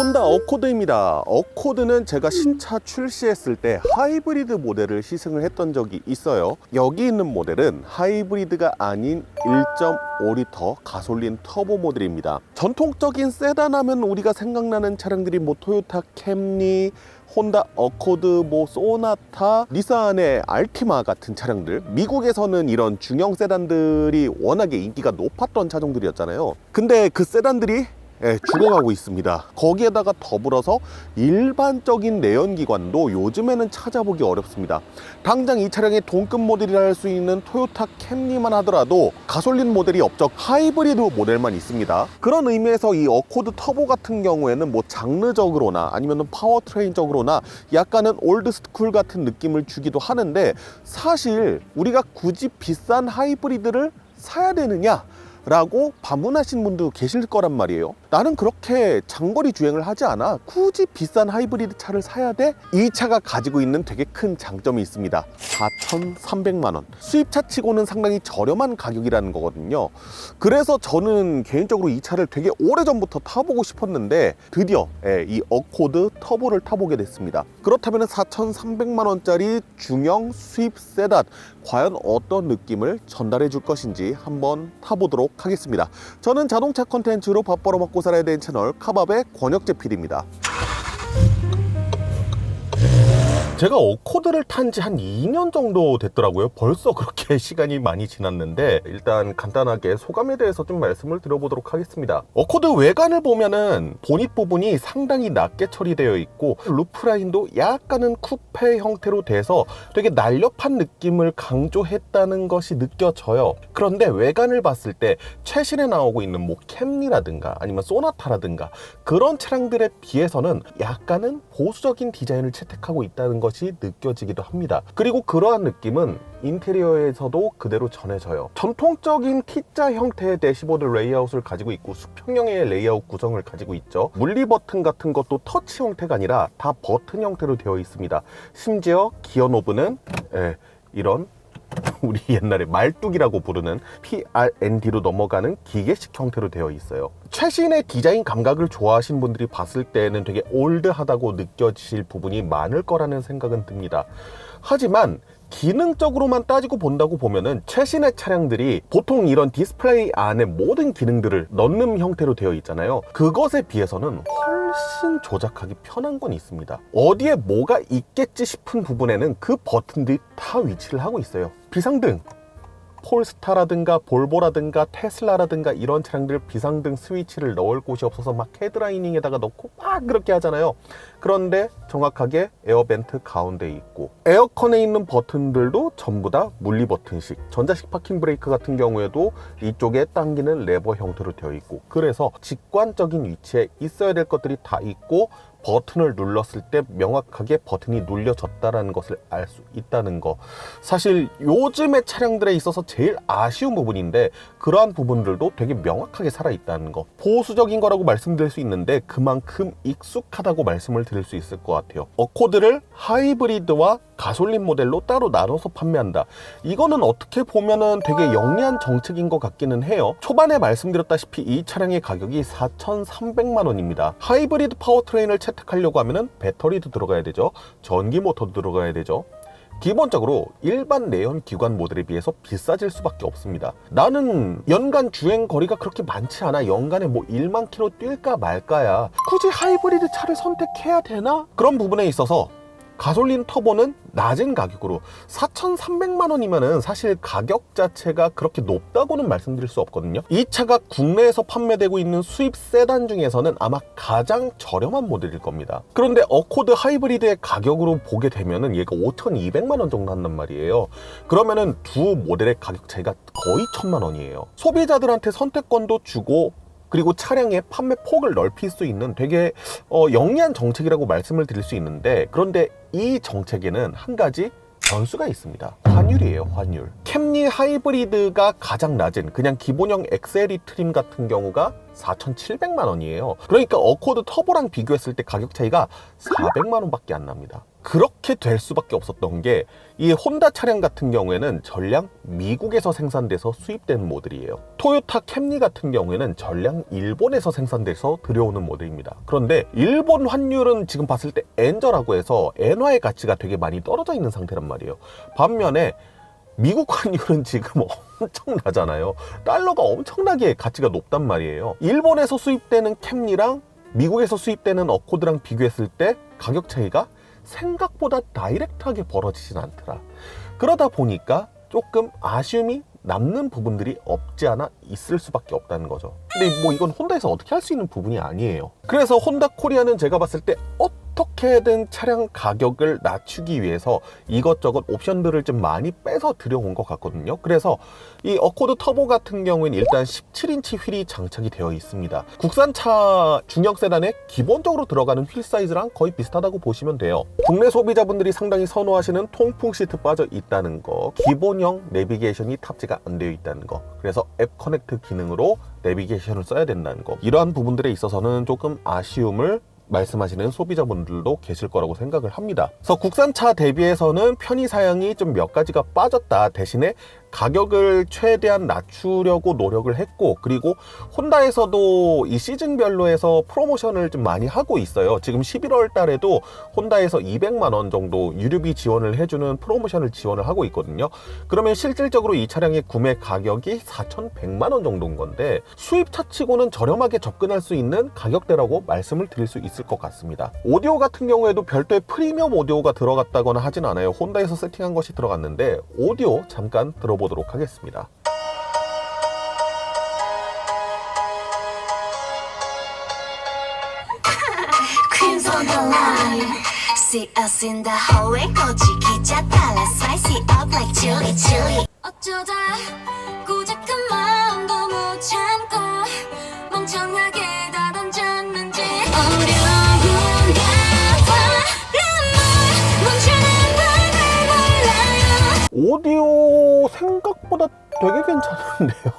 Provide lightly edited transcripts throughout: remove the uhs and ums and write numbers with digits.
혼다 어코드입니다. 어코드는 제가 신차 출시했을 때 하이브리드 모델을 시승을 했던 적이 있어요. 여기 있는 모델은 하이브리드가 아닌 1.5L 가솔린 터보 모델입니다. 전통적인 세단 하면 우리가 생각나는 차량들이 뭐 토요타 캠리, 혼다 어코드, 뭐 소나타, 닛산의 알티마 같은 차량들, 미국에서는 이런 중형 세단들이 워낙에 인기가 높았던 차종들이었잖아요. 근데 그 세단들이 죽어가고 있습니다. 거기에다가 더불어서 일반적인 내연기관도 요즘에는 찾아보기 어렵습니다. 당장 이 차량의 동급 모델이라 할 수 있는 토요타 캠리만 하더라도 가솔린 모델이 없죠. 하이브리드 모델만 있습니다. 그런 의미에서 이 어코드 터보 같은 경우에는 뭐 장르적으로나 아니면 파워트레인적으로나 약간은 올드스쿨 같은 느낌을 주기도 하는데, 사실 우리가 굳이 비싼 하이브리드를 사야 되느냐 라고 반문하신 분도 계실 거란 말이에요. 나는 그렇게 장거리 주행을 하지 않아, 굳이 비싼 하이브리드 차를 사야 돼? 이 차가 가지고 있는 되게 큰 장점이 있습니다. 4,300만 원, 수입차 치고는 상당히 저렴한 가격이라는 거거든요. 그래서 저는 개인적으로 이 차를 되게 오래전부터 타보고 싶었는데 드디어 이 어코드 터보를 타보게 됐습니다. 그렇다면 4,300만 원짜리 중형 수입 세단 과연 어떤 느낌을 전달해 줄 것인지 한번 타보도록 하겠습니다. 저는 자동차 콘텐츠로 밥 벌어 먹고 살아야 되는 채널 카밥의 권혁재 PD입니다. 제가 어코드를 탄 지 한 2년 정도 됐더라고요. 벌써 그렇게 시간이 많이 지났는데, 일단 간단하게 소감에 대해서 좀 말씀을 드려보도록 하겠습니다. 어코드 외관을 보면은 보닛 부분이 상당히 낮게 처리되어 있고, 루프라인도 약간은 쿠페 형태로 돼서 되게 날렵한 느낌을 강조했다는 것이 느껴져요. 그런데 외관을 봤을 때 최신에 나오고 있는 뭐 캠리라든가 아니면 소나타라든가 그런 차량들에 비해서는 약간은 보수적인 디자인을 채택하고 있다는 것이 느껴지기도 합니다. 그리고 그러한 느낌은 인테리어에서도 그대로 전해져요. 전통적인 T자 형태의 대시보드 레이아웃을 가지고 있고 수평형의 레이아웃 구성을 가지고 있죠. 물리 버튼 같은 것도 터치 형태가 아니라 다 버튼 형태로 되어 있습니다. 심지어 기어 노브는 이런 우리 옛날에 말뚝이라고 부르는 PRND로 넘어가는 기계식 형태로 되어 있어요. 최신의 디자인 감각을 좋아하시는 분들이 봤을 때는 되게 올드하다고 느껴지실 부분이 많을 거라는 생각은 듭니다. 하지만 기능적으로만 따지고 본다고 보면은 최신의 차량들이 보통 이런 디스플레이 안에 모든 기능들을 넣는 형태로 되어 있잖아요. 그것에 비해서는 훨씬 조작하기 편한 건 있습니다. 어디에 뭐가 있겠지 싶은 부분에는 그 버튼들이 다 위치를 하고 있어요. 비상등, 폴스타라든가 볼보라든가 테슬라라든가 이런 차량들 비상등 스위치를 넣을 곳이 없어서 막 헤드라이닝에다가 넣고 막 그렇게 하잖아요. 그런데 정확하게 에어벤트 가운데 있고, 에어컨에 있는 버튼들도 전부 다 물리 버튼식, 전자식 파킹 브레이크 같은 경우에도 이쪽에 당기는 레버 형태로 되어 있고, 그래서 직관적인 위치에 있어야 될 것들이 다 있고, 버튼을 눌렀을 때 명확하게 버튼이 눌려졌다는 것을 알 수 있다는 거, 사실 요즘의 차량들에 있어서 제일 아쉬운 부분인데 그러한 부분들도 되게 명확하게 살아있다는 거, 보수적인 거라고 말씀드릴 수 있는데 그만큼 익숙하다고 말씀을 드릴 수 있을 것 같아요. 어코드를 하이브리드와 가솔린 모델로 따로 나눠서 판매한다, 이거는 어떻게 보면은 되게 영리한 정책인 것 같기는 해요. 초반에 말씀드렸다시피 이 차량의 가격이 4,300만 원입니다. 하이브리드 파워트레인을 채택하려고 하면은 배터리도 들어가야 되죠. 전기 모터도 들어가야 되죠. 기본적으로 일반 내연 기관 모델에 비해서 비싸질 수밖에 없습니다. 나는 연간 주행 거리가 그렇게 많지 않아, 연간에 뭐 1만 킬로 뛸까 말까야, 굳이 하이브리드 차를 선택해야 되나? 그런 부분에 있어서 가솔린 터보는 낮은 가격으로 4,300만 원이면은 사실 가격 자체가 그렇게 높다고는 말씀드릴 수 없거든요. 이 차가 국내에서 판매되고 있는 수입 세단 중에서는 아마 가장 저렴한 모델일 겁니다. 그런데 어코드 하이브리드의 가격으로 보게 되면은 얘가 5,200만 원 정도 한단 말이에요. 그러면은 두 모델의 가격 차이가 거의 1,000만 원이에요. 소비자들한테 선택권도 주고, 그리고 차량의 판매 폭을 넓힐 수 있는 되게 영리한 정책이라고 말씀을 드릴 수 있는데, 그런데 이 정책에는 한 가지 변수가 있습니다. 환율이에요, 환율. 캠리 하이브리드가 가장 낮은 그냥 기본형 엑셀이 트림 같은 경우가 4,700만 원이에요. 그러니까 어코드 터보랑 비교했을 때 가격 차이가 400만 원밖에 안 납니다. 그렇게 될 수밖에 없었던 게 이 혼다 차량 같은 경우에는 전량 미국에서 생산돼서 수입된 모델이에요. 토요타 캠리 같은 경우에는 전량 일본에서 생산돼서 들여오는 모델입니다. 그런데 일본 환율은 지금 봤을 때 엔저라고 해서 엔화의 가치가 되게 많이 떨어져 있는 상태란 말이에요. 반면에 미국 환율은 지금 엄청나잖아요. 달러가 엄청나게 가치가 높단 말이에요. 일본에서 수입되는 캠리랑 미국에서 수입되는 어코드랑 비교했을 때 가격 차이가 생각보다 다이렉트하게 벌어지진 않더라. 그러다 보니까 조금 아쉬움이 남는 부분들이 없지 않아 있을 수밖에 없다는 거죠. 근데 뭐 이건 혼다에서 어떻게 할 수 있는 부분이 아니에요. 그래서 혼다 코리아는 제가 봤을 때 어떻게든 차량 가격을 낮추기 위해서 이것저것 옵션들을 좀 많이 빼서 들여온 것 같거든요. 그래서 이 어코드 터보 같은 경우에는 일단 17인치 휠이 장착이 되어 있습니다. 국산차 중형 세단에 기본적으로 들어가는 휠 사이즈랑 거의 비슷하다고 보시면 돼요. 국내 소비자분들이 상당히 선호하시는 통풍 시트 빠져 있다는 거, 기본형 내비게이션이 탑재가 안 되어 있다는 거, 그래서 앱 커넥트 기능으로 내비게이션을 써야 된다는 거, 이러한 부분들에 있어서는 조금 아쉬움을 말씀하시는 소비자분들도 계실 거라고 생각을 합니다. 그래서 국산차 대비해서는 편의 사양이 좀 몇 가지가 빠졌다. 대신에 가격을 최대한 낮추려고 노력을 했고, 그리고 혼다에서도 이 시즌별로 해서 프로모션을 좀 많이 하고 있어요. 지금 11월 달에도 혼다에서 200만 원 정도 유류비 지원을 해주는 프로모션을 지원을 하고 있거든요. 그러면 실질적으로 이 차량의 구매 가격이 4,100만 원 정도인 건데 수입차 치고는 저렴하게 접근할 수 있는 가격대라고 말씀을 드릴 수 있을 것 같습니다. 오디오 같은 경우에도 별도의 프리미엄 오디오가 들어갔다거나 하진 않아요. 혼다에서 세팅한 것이 들어갔는데 오디오 잠깐 들어보도록 하겠습니다. Queens on the line, see us in the hallway. 거지 기자 달라 spicy up like chili chili. 어쩌다 고작한 마음도 못 참고 멍청하게 다 던졌는지 어려운 가와 눈물 멈추는 법을 몰라요. 오디오 생각보다 되게 괜찮은데요.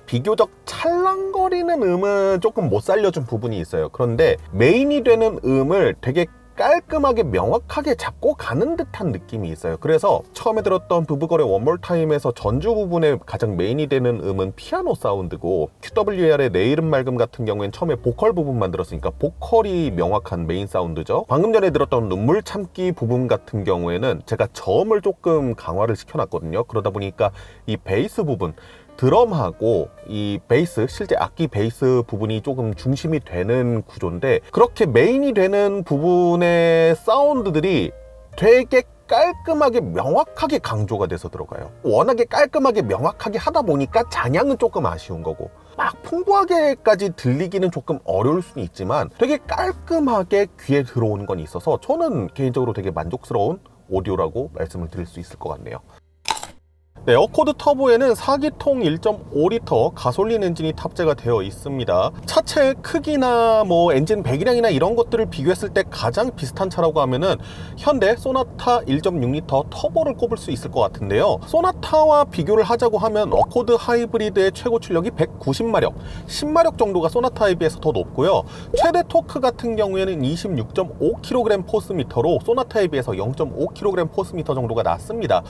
비교적 찰랑거리는 음은 조금 못 살려준 부분이 있어요. 그런데 메인이 되는 음을 되게 깔끔하게 명확하게 잡고 가는 듯한 느낌이 있어요. 그래서 처음에 들었던 부부거래 원몰 타임에서 전주 부분에 가장 메인이 되는 음은 피아노 사운드고, QWER의 내 이름 맑음 같은 경우엔 처음에 보컬 부분만 들었으니까 보컬이 명확한 메인 사운드죠. 방금 전에 들었던 눈물 참기 부분 같은 경우에는 제가 저음을 조금 강화를 시켜놨거든요. 그러다 보니까 이 베이스 부분, 드럼하고 이 베이스, 실제 악기 베이스 부분이 조금 중심이 되는 구조인데, 그렇게 메인이 되는 부분의 사운드들이 되게 깔끔하게 명확하게 강조가 돼서 들어가요. 워낙에 깔끔하게 명확하게 하다 보니까 잔향은 조금 아쉬운 거고, 막 풍부하게까지 들리기는 조금 어려울 수는 있지만 되게 깔끔하게 귀에 들어오는 건 있어서 저는 개인적으로 되게 만족스러운 오디오라고 말씀을 드릴 수 있을 것 같네요. 네, 어코드 터보에는 4기통 1.5리터 가솔린 엔진이 탑재가 되어 있습니다. 차체 크기나 뭐 엔진 배기량이나 이런 것들을 비교했을 때 가장 비슷한 차라고 하면은 현대 소나타 1.6리터 터보를 꼽을 수 있을 것 같은데요. 소나타와 비교를 하자고 하면 어코드 하이브리드의 최고 출력이 190마력, 10마력 정도가 소나타에 비해서 더 높고요. 최대 토크 같은 경우에는 26.5kg 포스미터로 소나타에 비해서 0.5kg 포스미터 정도가 낮습니다.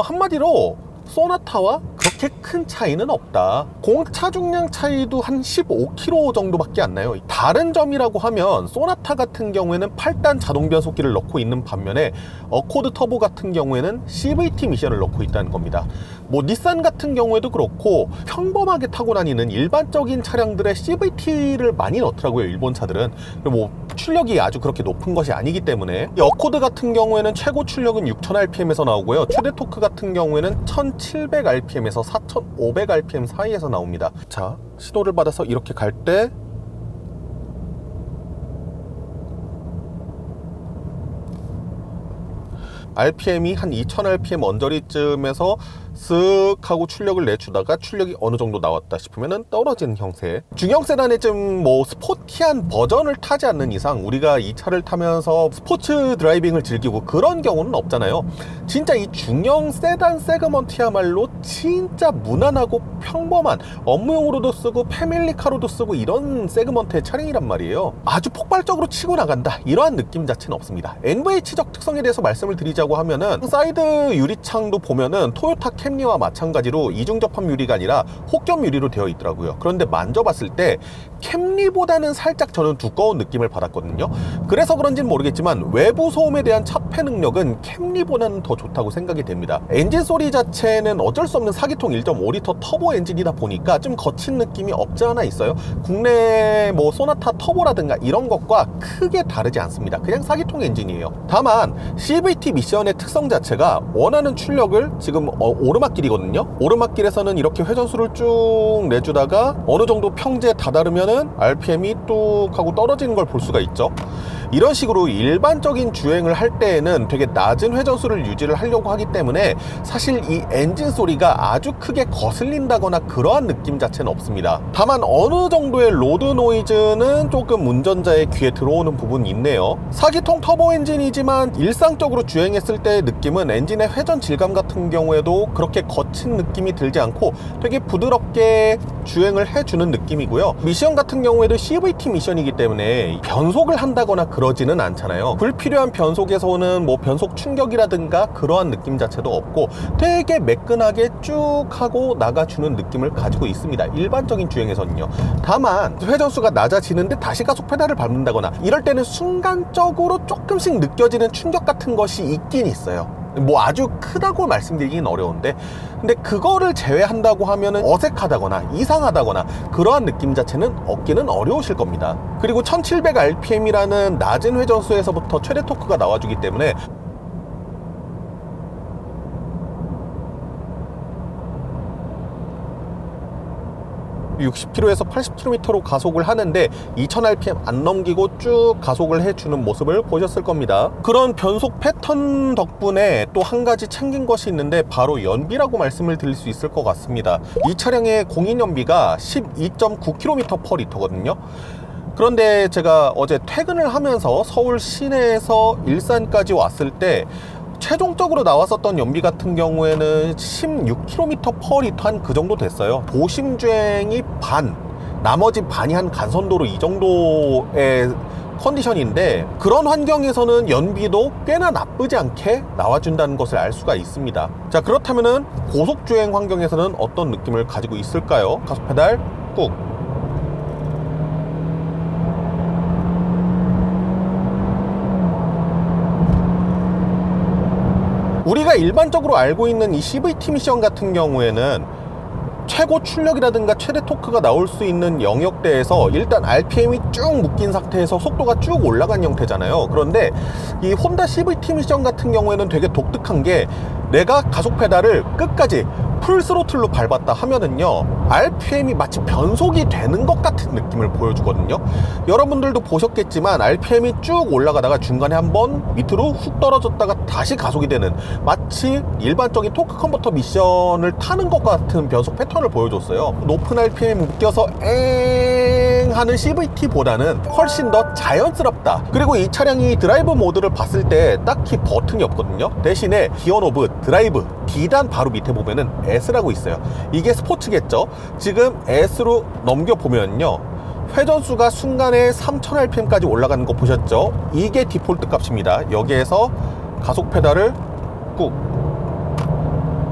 한마디로 소나타와 그렇게 큰 차이는 없다. 공차 중량 차이도 한 15kg 정도밖에 안 나요. 다른 점이라고 하면 소나타 같은 경우에는 8단 자동 변속기를 넣고 있는 반면에 어코드 터보 같은 경우에는 CVT 미션을 넣고 있다는 겁니다. 뭐 닛산 같은 경우에도 그렇고 평범하게 타고 다니는 일반적인 차량들의 CVT를 많이 넣더라고요, 일본 차들은. 뭐 출력이 아주 그렇게 높은 것이 아니기 때문에. 이 어코드 같은 경우에는 최고 출력은 6000rpm에서 나오고요, 최대 토크 같은 경우에는 1700rpm에서 4500rpm 사이에서 나옵니다. 자, 시도를 받아서 이렇게 갈 때 RPM이 한 2000rpm 언저리쯤에서 쓱 하고 출력을 내주다가 출력이 어느 정도 나왔다 싶으면 떨어지는 형태. 중형 세단의 좀 뭐 스포티한 버전을 타지 않는 이상 우리가 이 차를 타면서 스포츠 드라이빙을 즐기고 그런 경우는 없잖아요. 진짜 이 중형 세단 세그먼트야말로 진짜 무난하고 평범한 업무용으로도 쓰고 패밀리카로도 쓰고 이런 세그먼트의 차량이란 말이에요. 아주 폭발적으로 치고 나간다 이러한 느낌 자체는 없습니다. NVH적 특성에 대해서 말씀을 드리자고 하면은 사이드 유리창도 보면은 토요타 캠리와 마찬가지로 이중 접합 유리가 아니라 혹겸 유리로 되어 있더라고요. 그런데 만져봤을 때 캠리보다는 살짝 저는 두꺼운 느낌을 받았거든요. 그래서 그런지는 모르겠지만 외부 소음에 대한 차폐 능력은 캠리보다는 더 좋다고 생각이 됩니다. 엔진 소리 자체는 어쩔 수 없는 4기통 1.5리터 터보 엔진이다 보니까 좀 거친 느낌이 없지 않아 있어요. 국내 뭐 소나타 터보라든가 이런 것과 크게 다르지 않습니다. 그냥 4기통 엔진이에요. 다만 CVT 미션의 특성 자체가 원하는 출력을 지금 오르막길이거든요. 오르막길에서는 이렇게 회전수를 쭉 내주다가 어느 정도 평지에 다다르면은 RPM이 뚝 하고 떨어지는 걸 볼 수가 있죠. 이런 식으로 일반적인 주행을 할 때에는 되게 낮은 회전수를 유지를 하려고 하기 때문에 사실 이 엔진 소리가 아주 크게 거슬린다거나 그러한 느낌 자체는 없습니다. 다만 어느 정도의 로드 노이즈는 조금 운전자의 귀에 들어오는 부분이 있네요. 4기통 터보 엔진이지만 일상적으로 주행했을 때의 느낌은 엔진의 회전 질감 같은 경우에도 그렇게 거친 느낌이 들지 않고 되게 부드럽게 주행을 해주는 느낌이고요. 미션 같은 경우에도 CVT 미션이기 때문에 변속을 한다거나 그러지는 않잖아요. 불필요한 변속에서 오는 뭐 변속 충격이라든가 그러한 느낌 자체도 없고 되게 매끈하게 쭉 하고 나가주는 느낌을 가지고 있습니다. 일반적인 주행에서는요. 다만 회전수가 낮아지는데 다시 가속 페달을 밟는다거나 이럴 때는 순간적으로 조금씩 느껴지는 충격 같은 것이 있긴 있어요. 뭐 아주 크다고 말씀드리긴 어려운데 근데 그거를 제외한다고 하면은 어색하다거나 이상하다거나 그러한 느낌 자체는 얻기는 어려우실 겁니다. 그리고 1700rpm이라는 낮은 회전수에서부터 최대 토크가 나와주기 때문에 60km에서 80km로 가속을 하는데 2000rpm 안 넘기고 쭉 가속을 해주는 모습을 보셨을 겁니다. 그런 변속 패턴 덕분에 또 한 가지 챙긴 것이 있는데 바로 연비라고 말씀을 드릴 수 있을 것 같습니다. 이 차량의 공인 연비가 12.9km/L거든요. 그런데 제가 어제 퇴근을 하면서 서울 시내에서 일산까지 왔을 때 최종적으로 나왔었던 연비 같은 경우에는 16km/L 한 그 정도 됐어요. 도심 주행이 반, 나머지 반이 한 간선도로 이 정도의 컨디션인데 그런 환경에서는 연비도 꽤나 나쁘지 않게 나와준다는 것을 알 수가 있습니다. 자, 그렇다면은 고속주행 환경에서는 어떤 느낌을 가지고 있을까요? 가속 페달 꾹. 우리가 일반적으로 알고 있는 이 CVT 미션 같은 경우에는 최고 출력이라든가 최대 토크가 나올 수 있는 영역대에서 일단 RPM이 쭉 묶인 상태에서 속도가 쭉 올라간 형태잖아요. 그런데 이 혼다 CVT 미션 같은 경우에는 되게 독특한 게 내가 가속 페달을 끝까지 풀 스로틀로 밟았다 하면은요 RPM이 마치 변속이 되는 것 같은 느낌을 보여주거든요. 여러분들도 보셨겠지만 RPM이 쭉 올라가다가 중간에 한번 밑으로 훅 떨어졌다가 다시 가속이 되는 마치 일반적인 토크 컨버터 미션을 타는 것 같은 변속 패턴을 보여줬어요. 높은 RPM에 묶여서 엥 하는 CVT보다는 훨씬 더 자연스럽다. 그리고 이 차량이 드라이브 모드를 봤을 때 딱히 버튼이 없거든요. 대신에 기어 노브, 드라이브, D단 바로 밑에 보면은 S라고 있어요. 이게 스포츠겠죠. 지금 S로 넘겨보면요 회전수가 순간에 3000rpm까지 올라가는 거 보셨죠? 이게 디폴트 값입니다. 여기에서 가속 페달을 꾹.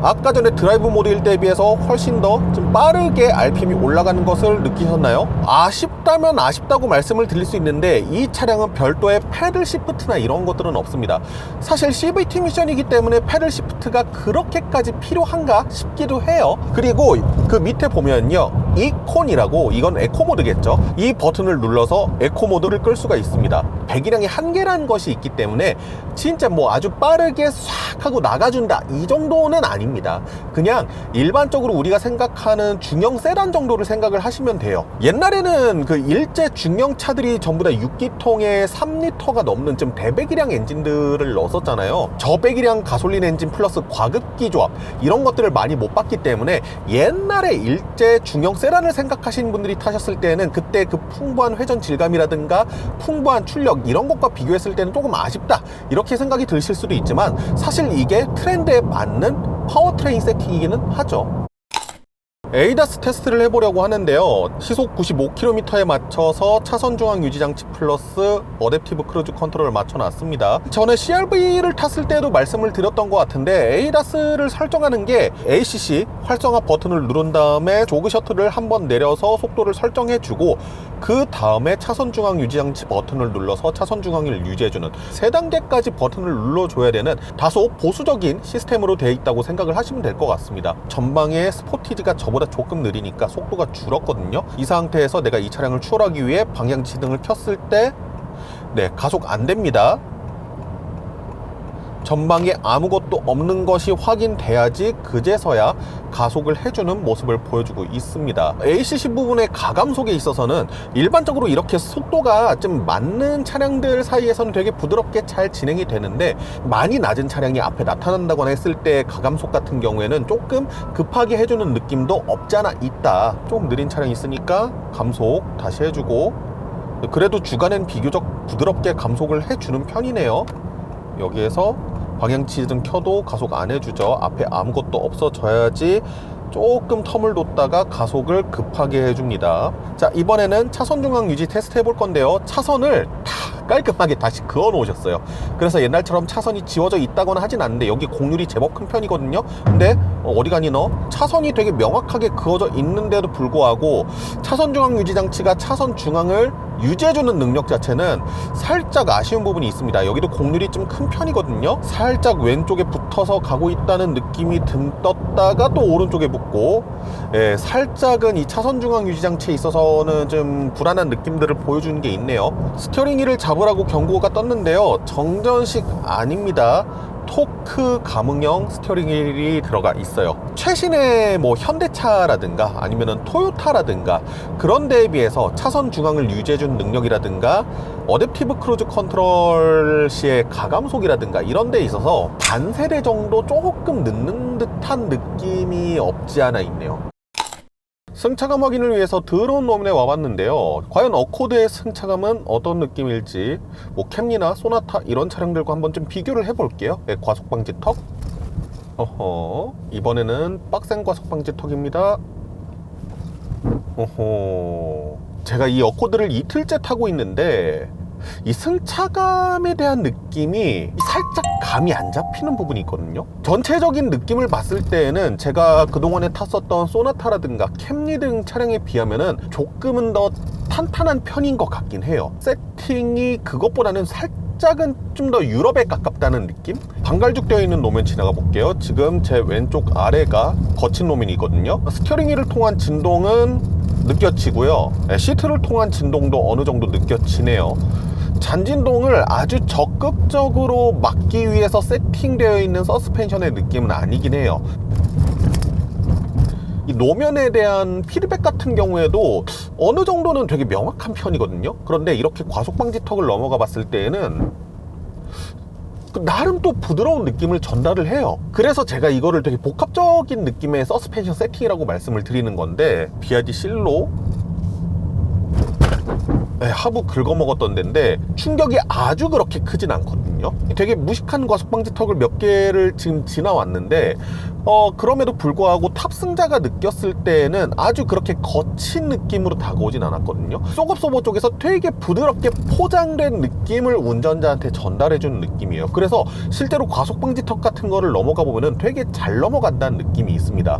아까 전에 드라이브 모드일 때에 비해서 훨씬 더 좀 빠르게 RPM이 올라가는 것을 느끼셨나요? 아쉽다면 아쉽다고 말씀을 드릴 수 있는데 이 차량은 별도의 패들 시프트나 이런 것들은 없습니다. 사실 CVT 미션이기 때문에 패들 시프트가 그렇게까지 필요한가 싶기도 해요. 그리고 그 밑에 보면요 이콘이라고, 이건 에코 모드겠죠. 이 버튼을 눌러서 에코 모드를 끌 수가 있습니다. 배기량이 한계라는 것이 있기 때문에 진짜 뭐 아주 빠르게 싹 하고 나가준다 이 정도는 아닙니다. 그냥 일반적으로 우리가 생각하는 중형 세단 정도를 생각을 하시면 돼요. 옛날에는 그 일제 중형 차들이 전부 다 6기통에 3리터가 넘는 좀 대배기량 엔진들을 넣었었잖아요. 저배기량 가솔린 엔진 플러스 과급기 조합 이런 것들을 많이 못 봤기 때문에 옛날에 일제 중형 세단을 생각하시는 분들이 타셨을 때는 그때 그 풍부한 회전 질감이라든가 풍부한 출력 이런 것과 비교했을 때는 조금 아쉽다 이렇게 생각이 드실 수도 있지만 사실 이게 트렌드에 맞는 파워트레인 세팅이기는 하죠. 에이다스 테스트를 해보려고 하는데요. 시속 95km에 맞춰서 차선 중앙 유지 장치 플러스 어댑티브 크루즈 컨트롤을 맞춰놨습니다. 전에 CRV를 탔을 때도 말씀을 드렸던 것 같은데 에이다스를 설정하는 게 ACC 활성화 버튼을 누른 다음에 조그 셔틀을 한번 내려서 속도를 설정해주고 그 다음에 차선 중앙 유지 장치 버튼을 눌러서 차선 중앙을 유지해주는 3단계까지 버튼을 눌러줘야 되는 다소 보수적인 시스템으로 되어 있다고 생각을 하시면 될 것 같습니다. 전방에 스포티지가 저보다 조금 느리니까 속도가 줄었거든요. 이 상태에서 내가 이 차량을 추월하기 위해 방향지등을 켰을 때 가속 안 됩니다. 전방에 아무것도 없는 것이 확인돼야지 그제서야 가속을 해주는 모습을 보여주고 있습니다. ACC 부분의 가감속에 있어서는 일반적으로 이렇게 속도가 좀 맞는 차량들 사이에서는 되게 부드럽게 잘 진행이 되는데 많이 낮은 차량이 앞에 나타난다거나 했을 때 가감속 같은 경우에는 조금 급하게 해주는 느낌도 없잖아 있다. 좀 느린 차량이 있으니까 감속 다시 해주고 그래도 주간엔 비교적 부드럽게 감속을 해주는 편이네요. 여기에서 방향치등 켜도 가속 안 해주죠. 앞에 아무것도 없어져야지 조금 텀을 뒀다가 가속을 급하게 해줍니다. 자, 이번에는 차선 중앙 유지 테스트 해볼 건데요. 차선을 다 깔끔하게 다시 그어 놓으셨어요. 그래서 옛날처럼 차선이 지워져 있다거나 하진 않는데 여기 곡률이 제법 큰 편이거든요. 근데 어디 가니 너? 차선이 되게 명확하게 그어져 있는데도 불구하고 차선 중앙 유지 장치가 차선 중앙을 유지해주는 능력 자체는 살짝 아쉬운 부분이 있습니다. 여기도 곡률이 좀 큰 편이거든요. 살짝 왼쪽에 붙어서 가고 있다는 느낌이 듬 떴다가 또 오른쪽에 붙고 살짝은 이 차선 중앙 유지 장치에 있어서는 좀 불안한 느낌들을 보여주는 게 있네요. 스티어링 휠을 잡으라고 경고가 떴는데요. 정전식 아닙니다. 토크 감응형 스티어링 휠이 들어가 있어요. 최신의 뭐 현대차라든가 아니면은 토요타라든가 그런 데에 비해서 차선 중앙을 유지해주는 능력이라든가 어댑티브 크루즈 컨트롤 시의 가감속이라든가 이런 데에 있어서 반세대 정도 조금 늦는 듯한 느낌이 없지 않아 있네요. 승차감 확인을 위해서 드론 노면에 와봤는데요. 과연 어코드의 승차감은 어떤 느낌일지 뭐 캠리나 소나타 이런 차량들과 한번 좀 비교를 해볼게요. 과속 방지 턱. 이번에는 빡센 과속 방지 턱입니다. 제가 이 어코드를 이틀째 타고 있는데 이 승차감에 대한 느낌이 살짝 감이 안 잡히는 부분이 있거든요. 전체적인 느낌을 봤을 때에는 제가 그동안에 탔었던 소나타라든가 캠리 등 차량에 비하면은 조금은 더 탄탄한 편인 것 같긴 해요. 세팅이 그것보다는 살짝은 좀 더 유럽에 가깝다는 느낌? 방갈죽 되어 있는 노면 지나가 볼게요. 지금 제 왼쪽 아래가 거친 노면이거든요. 스티어링 휠을 통한 진동은 느껴지고요. 시트를 통한 진동도 어느 정도 느껴지네요. 잔진동을 아주 적극적으로 막기 위해서 세팅되어 있는 서스펜션의 느낌은 아니긴 해요. 이 노면에 대한 피드백 같은 경우에도 어느 정도는 되게 명확한 편이거든요. 그런데 이렇게 과속 방지 턱을 넘어가 봤을 때에는 나름 또 부드러운 느낌을 전달을 해요. 그래서 제가 이거를 되게 복합적인 느낌의 서스펜션 세팅이라고 말씀을 드리는 건데 BRD 실로 하부 긁어먹었던 데인데 충격이 아주 그렇게 크진 않거든요. 되게 무식한 과속방지 턱을 몇 개를 지금 지나왔는데 그럼에도 불구하고 탑승자가 느꼈을 때는 아주 그렇게 거친 느낌으로 다가오진 않았거든요. 쏘급소보 쪽에서 되게 부드럽게 포장된 느낌을 운전자한테 전달해주는 느낌이에요. 그래서 실제로 과속방지 턱 같은 거를 넘어가 보면은 되게 잘 넘어간다는 느낌이 있습니다.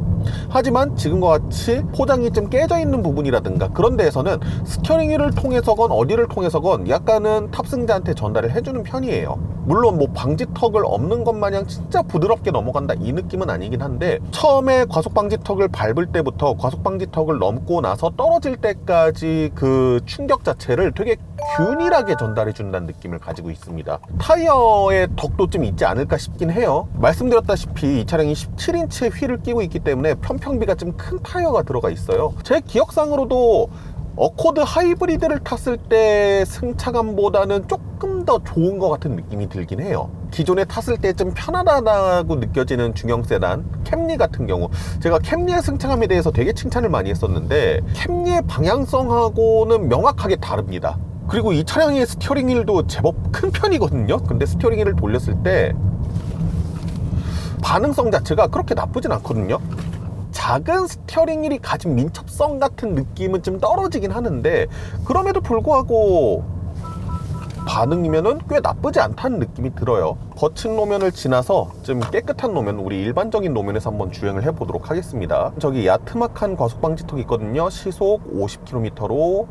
하지만 지금과 같이 포장이 좀 깨져 있는 부분이라든가 그런 데에서는 스티어링 휠을 통해서건 어디를 통해서건 약간은 탑승자한테 전달을 해주는 편이에요. 물론 뭐 방지턱을 없는 것 마냥 진짜 부드럽게 넘어간다 이 느낌은 아니긴 아니긴 한데 처음에 과속방지턱을 밟을 때부터 과속방지턱을 넘고 나서 떨어질 때까지 그 충격 자체를 되게 균일하게 전달해 준다는 느낌을 가지고 있습니다. 타이어의 덕도 좀 있지 않을까 싶긴 해요. 말씀드렸다시피 이 차량이 17인치의 휠을 끼고 있기 때문에 편평비가 좀 큰 타이어가 들어가 있어요. 제 기억상으로도 어코드 하이브리드를 탔을 때 승차감보다는 조금 더 좋은 것 같은 느낌이 들긴 해요. 기존에 탔을 때 좀 편안하다고 느껴지는 중형 세단 캠리 같은 경우, 제가 캠리의 승차감에 대해서 되게 칭찬을 많이 했었는데 캠리의 방향성하고는 명확하게 다릅니다. 그리고 이 차량의 스티어링 휠도 제법 큰 편이거든요. 근데 스티어링 휠을 돌렸을 때 반응성 자체가 그렇게 나쁘진 않거든요. 작은 스티어링 휠이 가진 민첩성 같은 느낌은 좀 떨어지긴 하는데 그럼에도 불구하고 반응이면은 꽤 나쁘지 않다는 느낌이 들어요. 거친 노면을 지나서 좀 깨끗한 노면, 우리 일반적인 노면에서 한번 주행을 해보도록 하겠습니다. 저기 야트막한 과속방지턱이 있거든요. 시속 50km로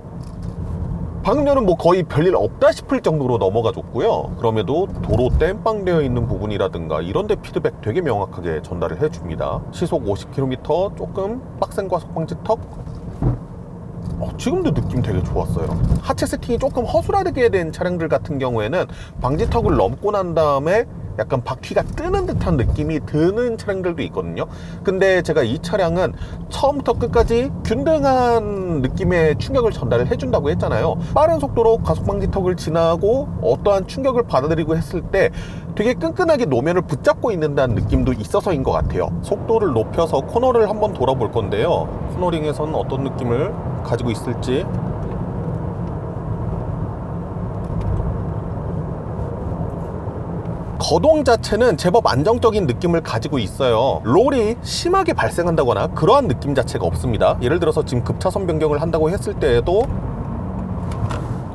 방금 전은 뭐 거의 별일 없다 싶을 정도로 넘어가 줬고요. 그럼에도 도로 땜빵되어 있는 부분이라든가 이런데 피드백 되게 명확하게 전달을 해줍니다. 시속 50km 조금 빡센 과속방지턱, 지금도 느낌 되게 좋았어요. 하체 세팅이 조금 허술하게 된 차량들 같은 경우에는 방지턱을 넘고 난 다음에 약간 바퀴가 뜨는 듯한 느낌이 드는 차량들도 있거든요. 근데 제가 이 차량은 처음부터 끝까지 균등한 느낌의 충격을 전달을 해준다고 했잖아요. 빠른 속도로 과속방지턱을 지나고 어떠한 충격을 받아들이고 했을 때 되게 끈끈하게 노면을 붙잡고 있는다는 느낌도 있어서인 것 같아요. 속도를 높여서 코너를 한번 돌아볼 건데요. 코너링에서는 어떤 느낌을 가지고 있을지. 거동 자체는 제법 안정적인 느낌을 가지고 있어요. 롤이 심하게 발생한다거나 그러한 느낌 자체가 없습니다. 예를 들어서 지금 급차선 변경을 한다고 했을 때에도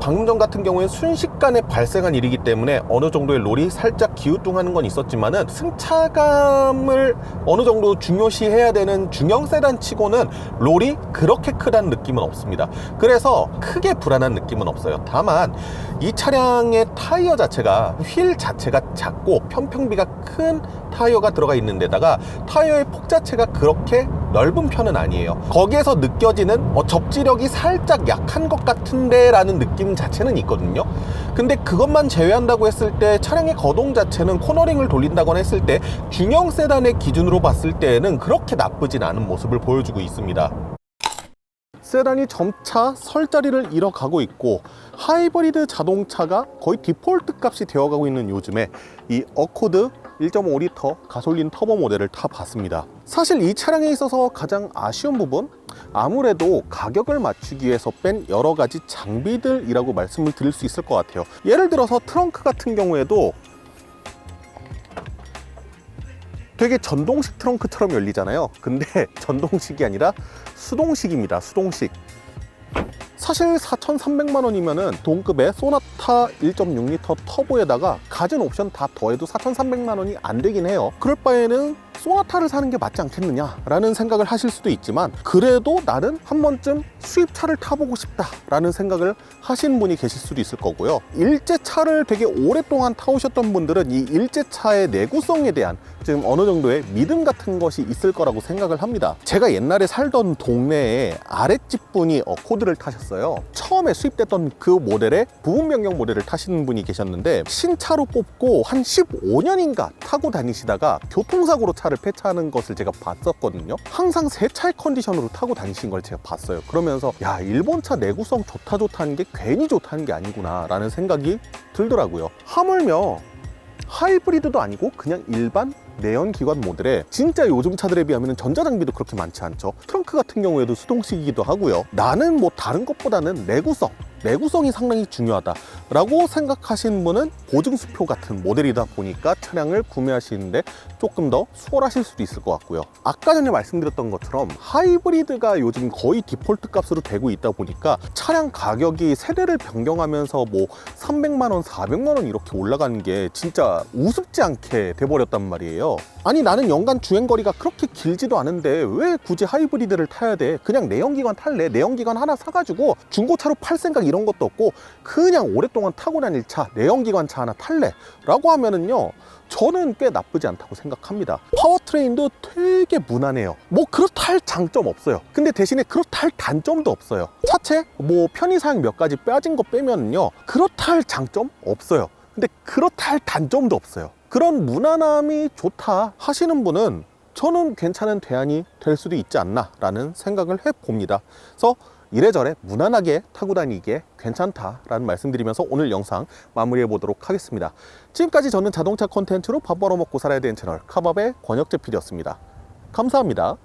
방금 전 같은 경우에 순식간에 발생한 일이기 때문에 어느 정도의 롤이 살짝 기우뚱하는 건 있었지만은 승차감을 어느 정도 중요시해야 되는 중형 세단 치고는 롤이 그렇게 크다는 느낌은 없습니다. 그래서 크게 불안한 느낌은 없어요. 다만 이 차량의 타이어 자체가 휠 자체가 작고 편평비가 큰 타이어가 들어가 있는 데다가 타이어의 폭 자체가 그렇게 넓은 편은 아니에요. 거기에서 느껴지는 접지력이 살짝 약한 것 같은데 라는 느낌 자체는 있거든요. 근데 그것만 제외한다고 했을 때 차량의 거동 자체는 코너링을 돌린다거나 했을 때 중형 세단의 기준으로 봤을 때는 그렇게 나쁘진 않은 모습을 보여주고 있습니다. 세단이 점차 설 자리를 잃어가고 있고 하이브리드 자동차가 거의 디폴트 값이 되어가고 있는 요즘에 이 어코드 1.5리터 가솔린 터보 모델을 타봤습니다. 사실 이 차량에 있어서 가장 아쉬운 부분, 아무래도 가격을 맞추기 위해서 뺀 여러 가지 장비들이라고 말씀을 드릴 수 있을 것 같아요. 예를 들어서 트렁크 같은 경우에도 되게 전동식 트렁크처럼 열리잖아요. 근데 전동식이 아니라 수동식입니다. 수동식. 사실 4,300만 원이면은 동급의 소나타 1.6리터 터보에다가 가진 옵션 다 더해도 4,300만 원이 안 되긴 해요. 그럴 바에는 소나타를 사는 게 맞지 않겠느냐 라는 생각을 하실 수도 있지만, 그래도 나는 한 번쯤 수입차를 타보고 싶다 라는 생각을 하시는 분이 계실 수도 있을 거고요. 일제차를 되게 오랫동안 타오셨던 분들은 이 일제차의 내구성에 대한 지금 어느 정도의 믿음 같은 것이 있을 거라고 생각을 합니다. 제가 옛날에 살던 동네에 아랫집 분이 어코드를 타셨어요. 처음에 수입됐던 그 모델의 부분 변경 모델을 타시는 분이 계셨는데, 신차로 뽑고 한 15년인가 타고 다니시다가 교통사고로 차를 폐차하는 것을 제가 봤었거든요. 항상 새 차의 컨디션으로 타고 다니신 걸 제가 봤어요. 그러면서 야, 일본차 내구성 좋다는 게 괜히 좋다는 게 아니구나 라는 생각이 들더라고요. 하물며 하이브리드도 아니고 그냥 일반 내연기관 모델에 진짜 요즘 차들에 비하면 전자장비도 그렇게 많지 않죠. 트렁크 같은 경우에도 수동식이기도 하고요. 나는 뭐 다른 것보다는 내구성이 상당히 중요하다라고 생각하시는 분은 보증수표 같은 모델이다 보니까 차량을 구매하시는데 조금 더 수월하실 수도 있을 것 같고요. 아까 전에 말씀드렸던 것처럼 하이브리드가 요즘 거의 디폴트 값으로 되고 있다 보니까 차량 가격이 세대를 변경하면서 뭐 300만 원, 400만 원 이렇게 올라가는 게 진짜 우습지 않게 돼버렸단 말이에요. 아니, 나는 연간 주행거리가 그렇게 길지도 않은데 왜 굳이 하이브리드를 타야 돼? 그냥 내연기관 탈래? 내연기관 하나 사가지고 중고차로 팔 생각 이런 이런 것도 없고 그냥 오랫동안 타고 다닐 차, 내연기관차 하나 탈래? 라고 하면은요, 저는 꽤 나쁘지 않다고 생각합니다. 파워트레인도 되게 무난해요. 뭐 그렇다 할 장점 없어요. 근데 대신에 그렇다 할 단점도 없어요. 차체 뭐 편의사항 몇 가지 빠진 거 빼면요, 그렇다 할 장점 없어요. 근데 그렇다 할 단점도 없어요. 그런 무난함이 좋다 하시는 분은 저는 괜찮은 대안이 될 수도 있지 않나 라는 생각을 해봅니다. 그래서 이래저래 무난하게 타고 다니기에 괜찮다라는 말씀드리면서 오늘 영상 마무리해 보도록 하겠습니다. 지금까지 저는 자동차 콘텐츠로 밥 벌어 먹고 살아야 되는 채널 카밥의 권혁재 PD였습니다. 감사합니다.